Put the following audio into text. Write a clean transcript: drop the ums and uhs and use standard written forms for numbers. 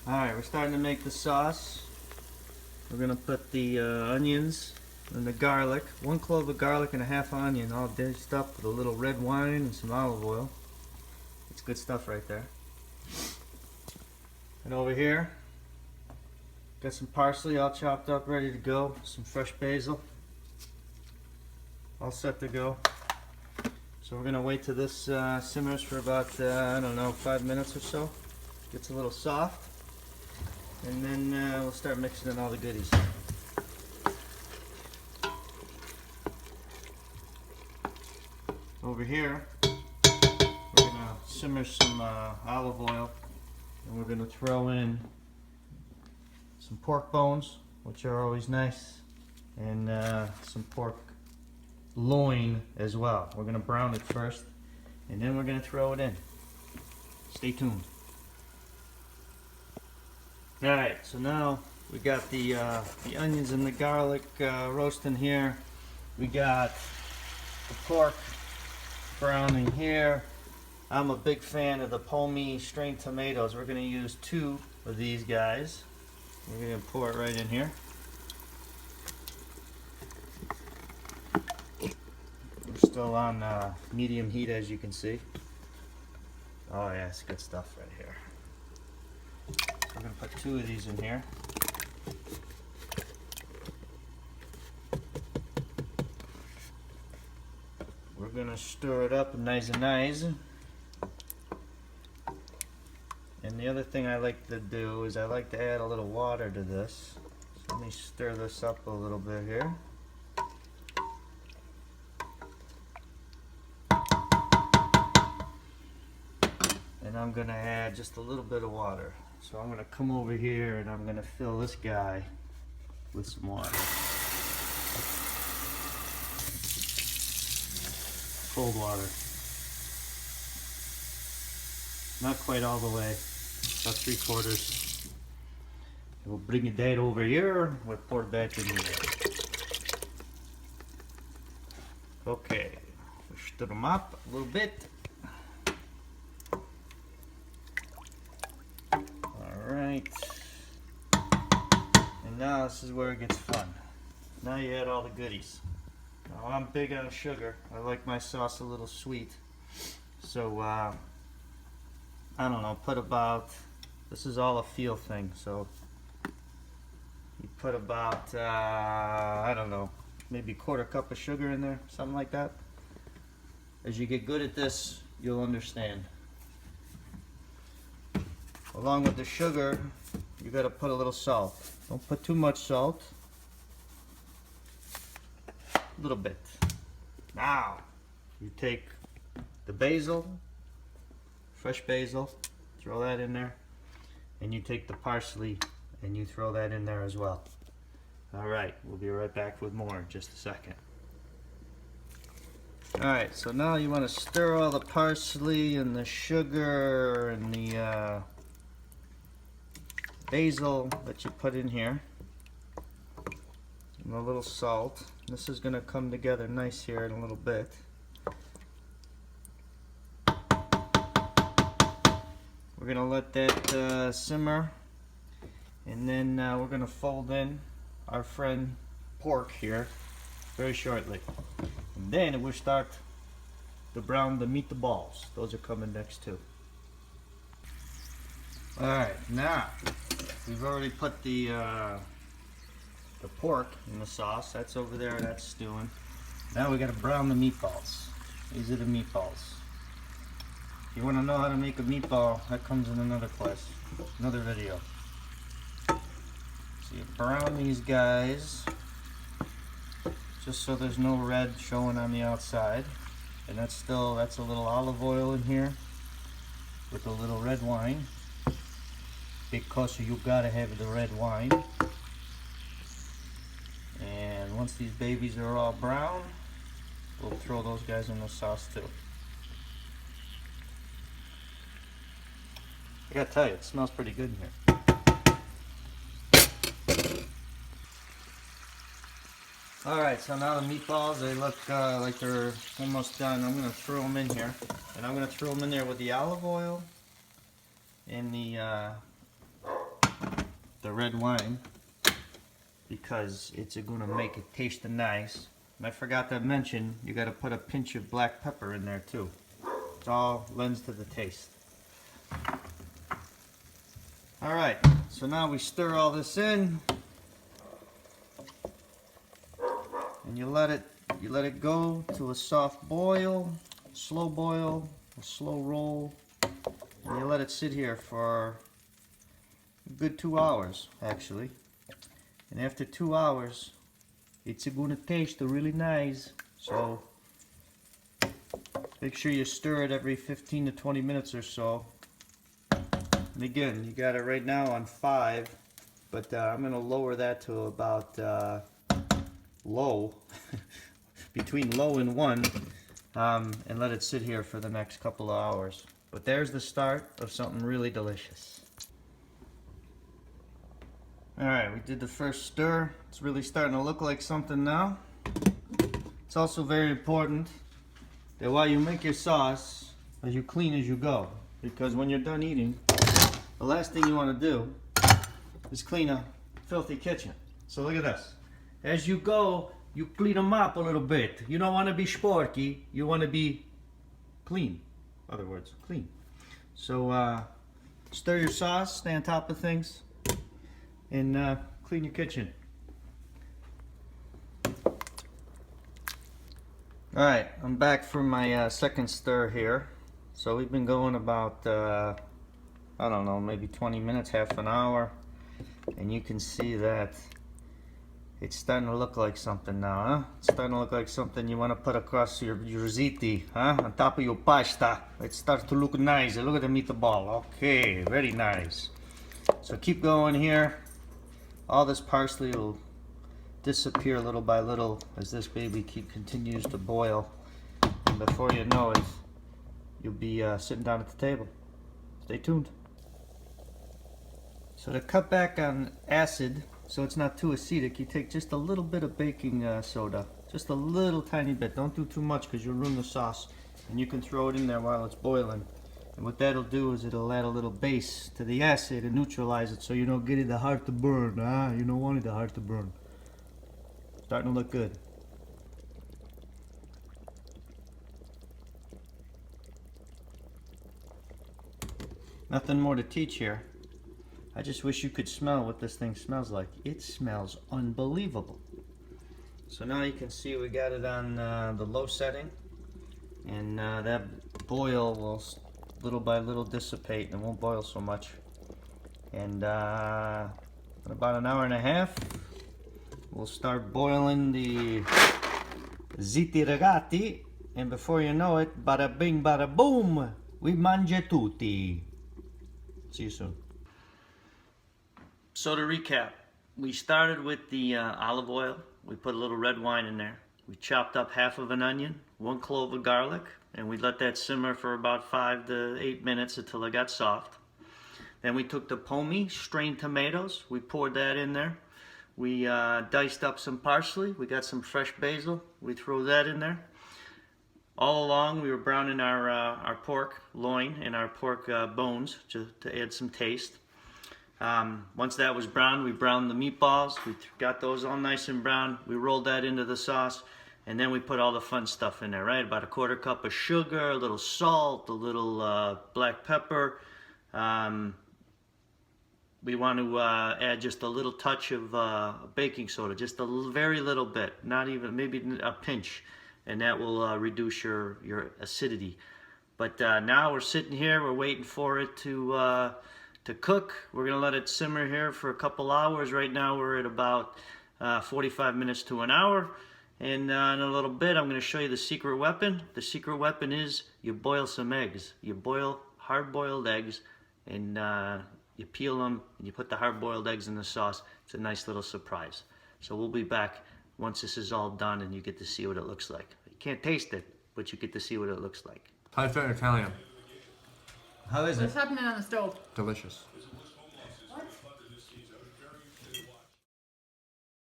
Alright, we're starting to make the sauce. We're going to put the onions and the garlic. 1 clove of garlic and a half onion all diced up with a little red wine and some olive oil. It's good stuff right there. And over here, got some parsley all chopped up, ready to go. Some fresh basil. All set to go. So we're going to wait till this simmers for about, I don't know, 5 minutes or so. Gets a little soft. And then we'll start mixing in all the goodies. Over here, we're going to simmer some olive oil. And we're going to throw in some pork bones, which are always nice. And some pork loin as well. We're going to brown it first. And then we're going to throw it in. Stay tuned. Alright, so now we got the onions and the garlic roasting here. We got the pork browning here. I'm a big fan of the Pommi strained tomatoes. We're going to use 2 of these guys. We're going to pour it right in here. We're still on medium heat, as you can see. Oh yeah, it's good stuff right here. We're going to put 2 of these in here. We're going to stir it up nice and nice. And the other thing I like to do is I like to add a little water to this. So let me stir this up a little bit here. And I'm going to add just a little bit of water. So I'm going to come over here and I'm going to fill this guy with some water. Cold water. Not quite all the way, about 3/4. We'll bring it down over here, we'll pour it back in here. Okay, stir them up a little bit. Alright, and now this is where it gets fun. Now you add all the goodies. Now I'm big on sugar. I like my sauce a little sweet. So I don't know, put about, this is all a feel thing, so you put about, I don't know, maybe 1/4 cup of sugar in there, something like that. As you get good at this, you'll understand. Along with the sugar, you got to put a little salt. Don't put too much salt. A little bit. Now, you take the basil, fresh basil, throw that in there, and you take the parsley and you throw that in there as well. Alright, we'll be right back with more in just a second. Alright, so now you want to stir all the parsley and the sugar and the basil that you put in here, and a little salt. This is going to come together nice here in a little bit. We're going to let that simmer, and then we're going to fold in our friend pork here very shortly. And then we'll start to brown the meatballs. Those are coming next too. Alright, now we've already put the pork in the sauce. That's over there, that's stewing. Now we got to brown the meatballs. These are the meatballs. If you want to know how to make a meatball, that comes in another class, another video. So you brown these guys just so there's no red showing on the outside. And that's a little olive oil in here with a little red wine, because you gotta have the red wine. And once these babies are all brown, we'll throw those guys in the sauce too. I gotta tell you, it smells pretty good in here. Alright, so now the meatballs, they look like they're almost done. I'm going to throw them in here. And I'm going to throw them in there with the olive oil and the the red wine because it's gonna make it taste nice. And I forgot to mention, you gotta put a pinch of black pepper in there too. It all lends to the taste. Alright, so now we stir all this in. And you let it go to a soft boil, a slow roll. And you let it sit here for a good 2 hours, actually. And after 2 hours, it's gonna taste really nice. So make sure you stir it every 15 to 20 minutes or so. And again, you got it right now on 5, but I'm gonna lower that to about low, between low and 1, and let it sit here for the next couple of hours. But there's the start of something really delicious. Alright, we did the first stir. It's really starting to look like something now. It's also very important that while you make your sauce, as you clean as you go. Because when you're done eating, the last thing you want to do is clean a filthy kitchen. So look at this. As you go, you clean them up a little bit. You don't want to be sporky, you want to be clean. In other words, clean. So stir your sauce, stay on top of things, and clean your kitchen. Alright, I'm back from my second stir here. So we've been going about, I don't know, maybe 20 minutes, half an hour. And you can see that it's starting to look like something now, huh? It's starting to look like something you want to put across your ziti, huh? On top of your pasta. It starts to look nice. Look at the meatball. Okay, very nice. So keep going here. All this parsley will disappear little by little as this baby continues to boil. And before you know it, you'll be sitting down at the table. Stay tuned. So to cut back on acid, so it's not too acidic, you take just a little bit of baking soda. Just a little tiny bit. Don't do too much because you'll ruin the sauce. And you can throw it in there while it's boiling. And what that'll do is it'll add a little base to the acid and neutralize it so you don't get it hard to burn. You don't want it hard to burn. Starting to look good. Nothing more to teach here. I just wish you could smell what this thing smells like. It smells unbelievable. So now you can see we got it on the low setting, and that boil will little by little dissipate and won't boil so much. And in about an hour and a half, we'll start boiling the ziti ragati, and before you know it, bada bing bada boom, we mangia tutti. See you soon. So to recap, we started with the olive oil. We put a little red wine in there. We chopped up half of an onion, 1 clove of garlic, and we let that simmer for about 5 to 8 minutes until it got soft. Then we took the pommy, strained tomatoes. We poured that in there. We diced up some parsley. We got some fresh basil. We threw that in there. All along, we were browning our pork loin and our pork bones to add some taste. Once that was browned, we browned the meatballs. We got those all nice and brown. We rolled that into the sauce, and then we put all the fun stuff in there, right? About a 1/4 cup of sugar, a little salt, a little black pepper. We want to add just a little touch of baking soda, just a very little bit, not even, maybe a pinch, and that will reduce your acidity. But now we're sitting here, we're waiting for it to cook. We're gonna let it simmer here for a couple hours. Right now we're at about 45 minutes to an hour. And in a little bit, I'm gonna show you the secret weapon. The secret weapon is you boil some eggs. You boil hard-boiled eggs, and you peel them, and you put the hard-boiled eggs in the sauce. It's a nice little surprise. So we'll be back once this is all done and you get to see what it looks like. You can't taste it, but you get to see what it looks like. High fat Italian. How is it? What's happening on the stove? Delicious.